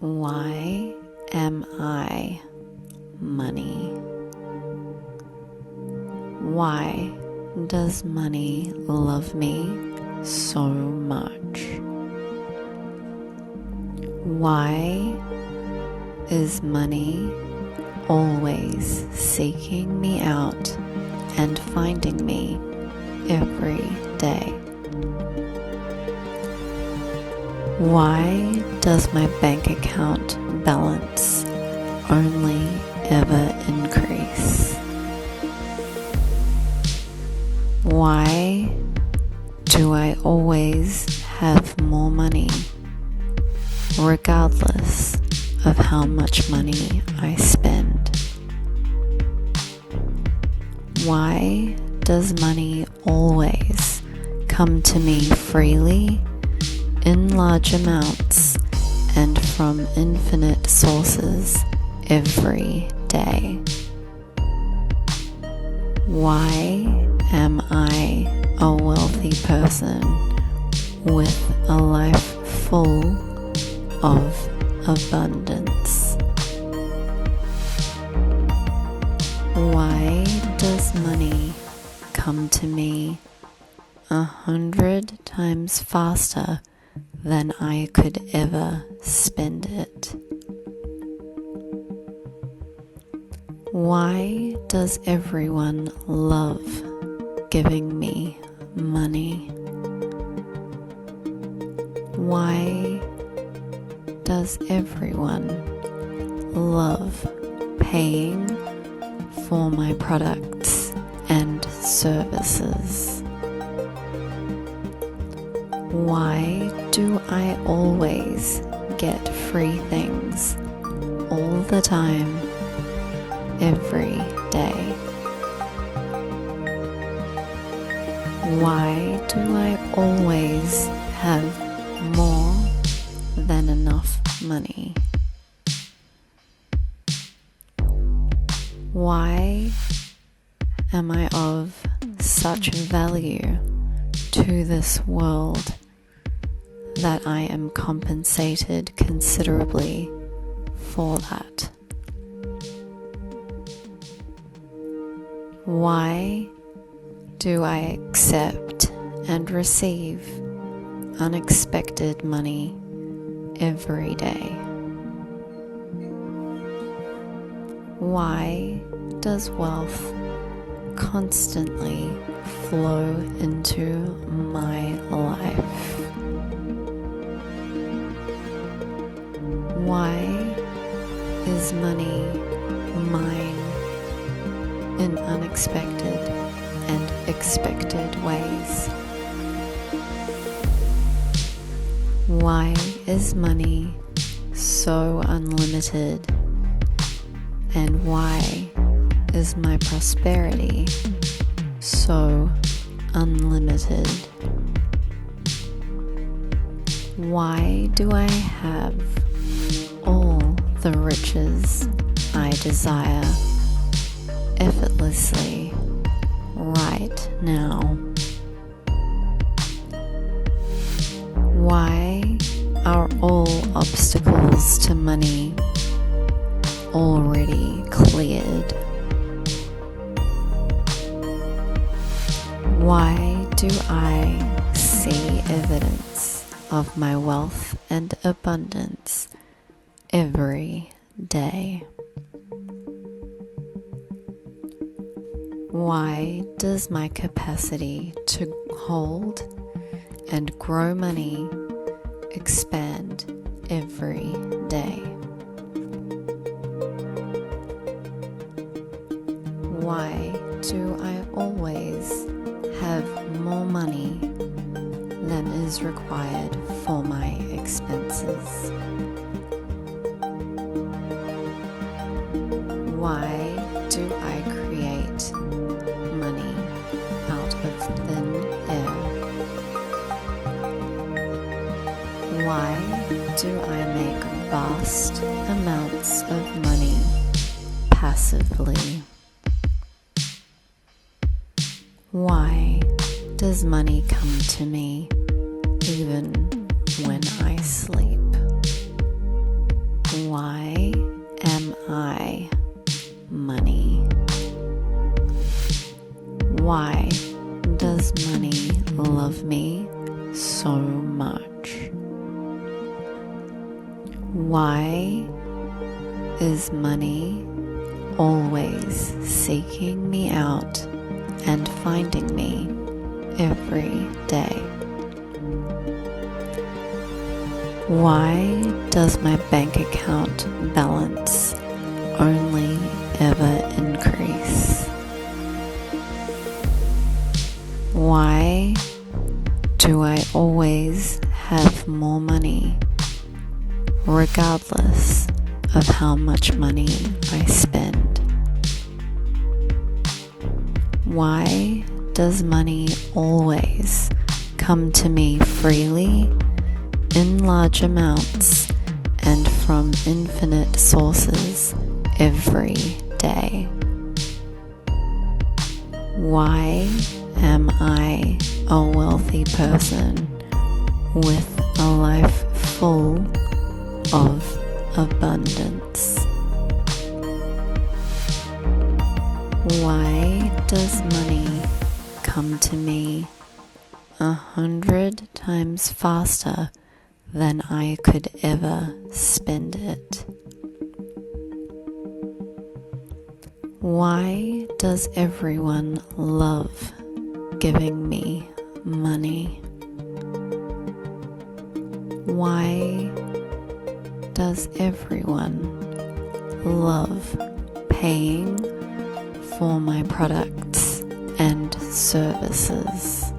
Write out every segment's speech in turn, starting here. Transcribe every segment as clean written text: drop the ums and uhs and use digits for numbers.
Why am I money? Why does money love me so much? Why is money always seeking me out and finding me every day? Why does my bank account balance only ever increase? Why do I always have more money, regardless of how much money I spend? Why does money always come to me freely, in large amounts, and from infinite sources every day? Why am I a wealthy person with a life full of abundance? Why does money come to me 100 times faster than I could ever spend it? Why does everyone love giving me money? Why does everyone love paying for my products and services? Why do I always get free things all the time, every day? Why do I always have more than enough money? Why am I of such value to this world that I am compensated considerably for that? Why do I accept and receive unexpected money every day? Why does wealth constantly flow into my life? Why is money mine in unexpected and expected ways? Why is money so unlimited? And why is my prosperity so unlimited? Why do I have all the riches I desire effortlessly right now? Why are all obstacles to money already cleared? Why do I see evidence of my wealth and abundance every day? Why does my capacity to hold and grow money expand every day? Why do I always have more money than is required for my expenses? Why do I create money out of thin air? Why do I make vast amounts of money passively? Why does money come to me even when I sleep? Why am I money? Why does money love me so much? Why is money always seeking me out and finding me every day? Why does my bank account balance only ever increase? Why do I always have more money, regardless of how much money I spend? Why does money always come to me freely, in large amounts, and from infinite sources every day? Why am I a wealthy person with a life full of abundance? Why does money come to me 100 times faster than I could ever spend it? Why does everyone love giving me money? Why does everyone love paying for my products and services?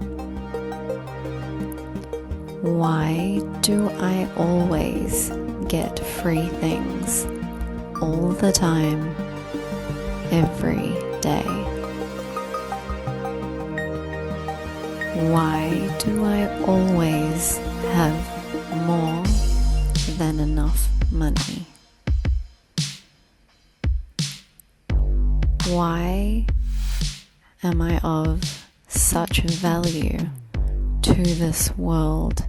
Why do I always get free things all the time, every day? Why do I always have more than enough money? Why am I of such value to this world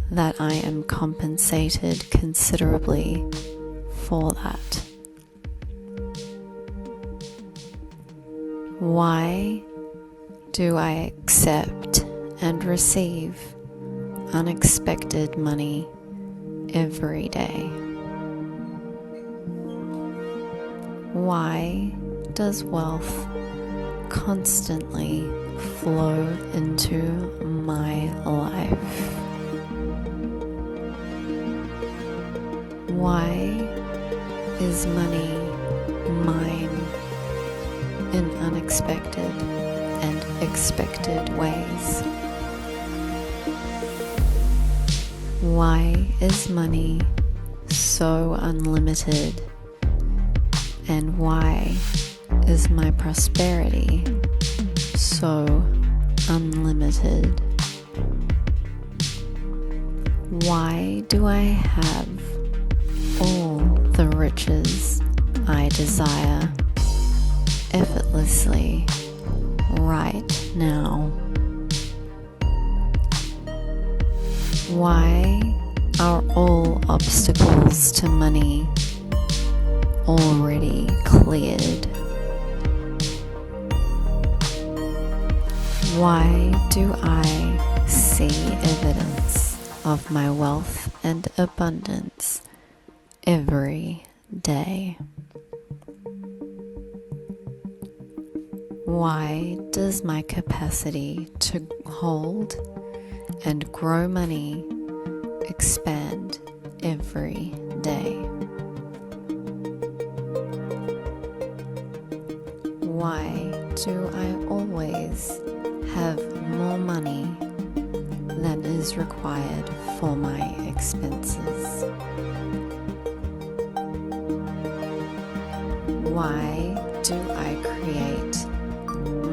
that I am compensated considerably for that? Why do I accept and receive unexpected money every day? Why does wealth constantly flow into my life? Why is money mine in unexpected and expected ways? Why is money so unlimited? And why is my prosperity so unlimited? Why do I have all the riches I desire effortlessly right now? Why are all obstacles to money already cleared? Why do I see evidence of my wealth and abundance every day? Why does my capacity to hold and grow money expand every day? Why do I always have more money than is required for my expenses? Why do I create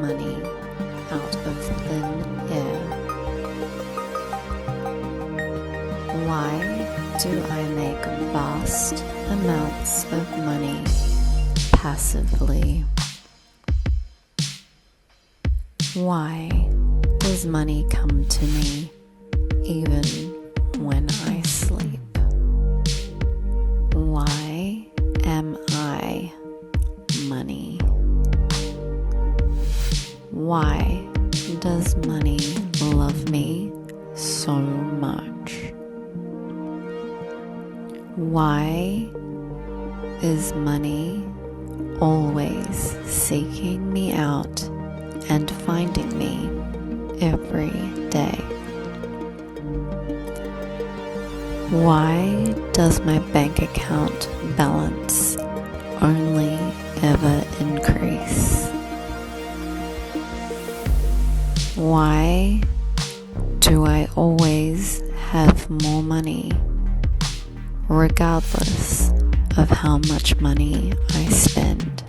money out of thin air? Why do I make vast amounts of money passively? Why does money come to me even when I sleep? Why does money love me so much? Why is money always seeking me out and finding me every day? Why does my bank account balance only ever increase? Why do I always have more money, regardless of how much money I spend?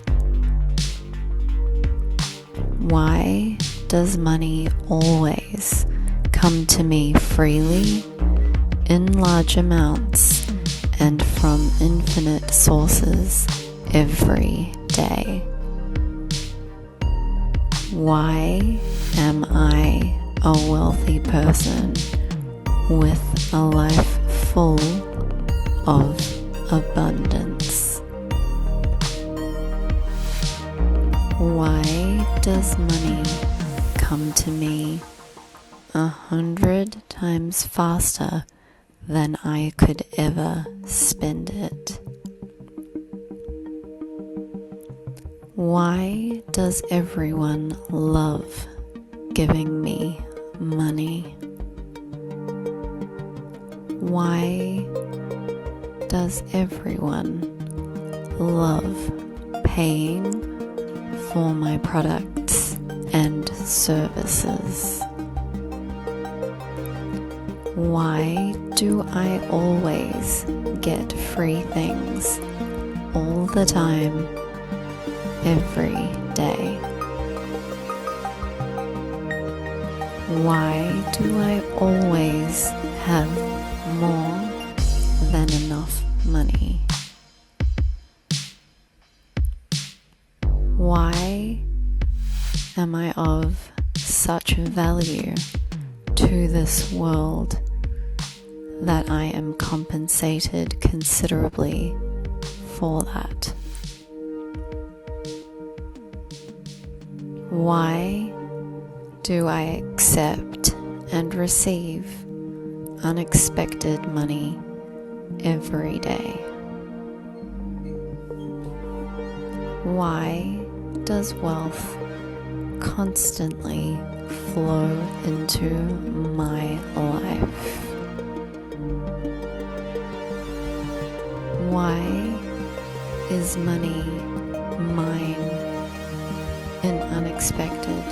Why does money always come to me freely, in large amounts, and from infinite sources every day? Why am I a wealthy person with a life full of abundance? Why does money come to me 100 times faster than I could ever spend it? Why does everyone love giving me money? Why does everyone love paying for my products and services? Why do I always get free things all the time, every day? Why do I always have more than enough money? Why am I of such value to this world that I am compensated considerably for that? Why do I accept and receive unexpected money every day? Why does wealth constantly flow into my life? Why is money mine in unexpected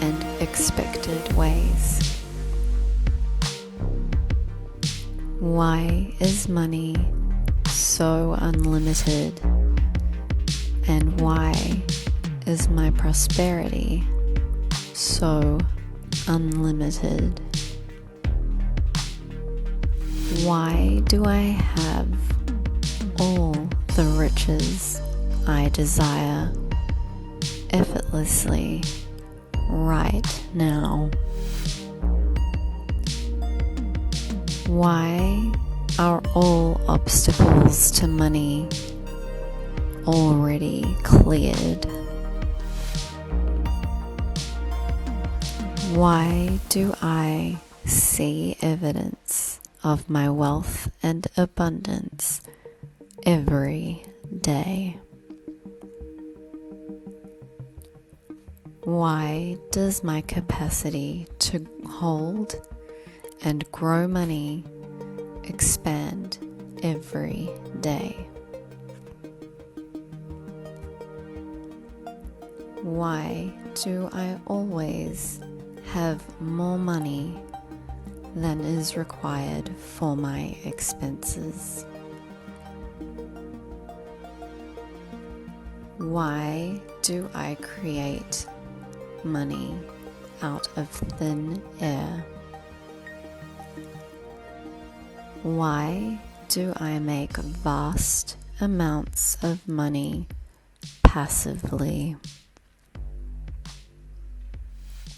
and expected ways? Why is money so unlimited? And why is my prosperity so unlimited? Why do I have all the riches I desire effortlessly right now? Why are all obstacles to money already cleared? Why do I see evidence of my wealth and abundance every day? Why does my capacity to hold and grow money expand every day? Why do I always have more money than is required for my expenses? Why do I create money out of thin air? Why do I make vast amounts of money passively?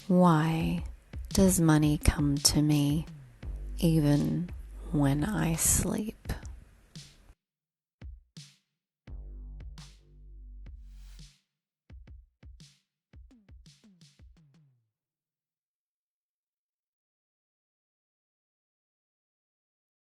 Why does money come to me even when I sleep?